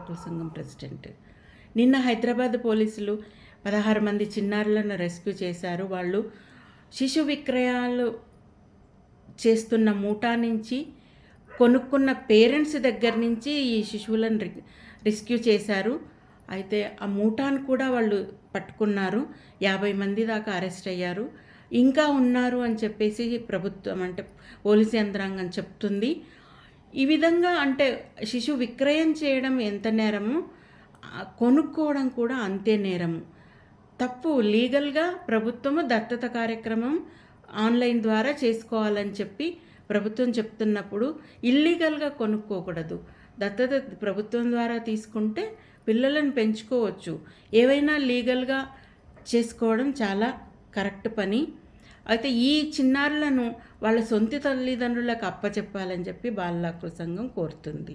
హక్కుల సంఘం ప్రెసిడెంట్. నిన్న హైదరాబాద్ పోలీసులు 16 మంది చిన్నారులను రెస్క్యూ చేశారు. వాళ్ళు శిశు విక్రయాలు చేస్తున్న ముఠా నుంచి కొనుక్కున్న పేరెంట్స్ దగ్గర నుంచి ఈ శిశువులను రెస్క్యూ చేశారు. అయితే ఆ ముఠాను కూడా వాళ్ళు పట్టుకున్నారు. 50 మంది దాకా అరెస్ట్ అయ్యారు. ఇంకా ఉన్నారు అని చెప్పేసి ప్రభుత్వం అంటే పోలీసు యంత్రాంగం చెప్తుంది. ఈ విధంగా అంటే శిశు విక్రయం చేయడం ఎంత నేరము, కొనుక్కోవడం కూడా అంతే నేరము. తప్పు. లీగల్గా ప్రభుత్వము దత్తత కార్యక్రమం ఆన్లైన్ ద్వారా చేసుకోవాలని చెప్పి ప్రభుత్వం చెప్తున్నప్పుడు ఇల్లీగల్గా కొనుక్కోకూడదు. దత్తత ప్రభుత్వం ద్వారా తీసుకుంటే పిల్లలను పెంచుకోవచ్చు. ఏవైనా లీగల్గా చేసుకోవడం చాలా కరెక్ట్ పని. అయితే ఈ చిన్నారులను వాళ్ళ సొంత తల్లిదండ్రులకు అప్పచెప్పాలని చెప్పి బాలల హక్కుల సంఘం కోరుతుంది.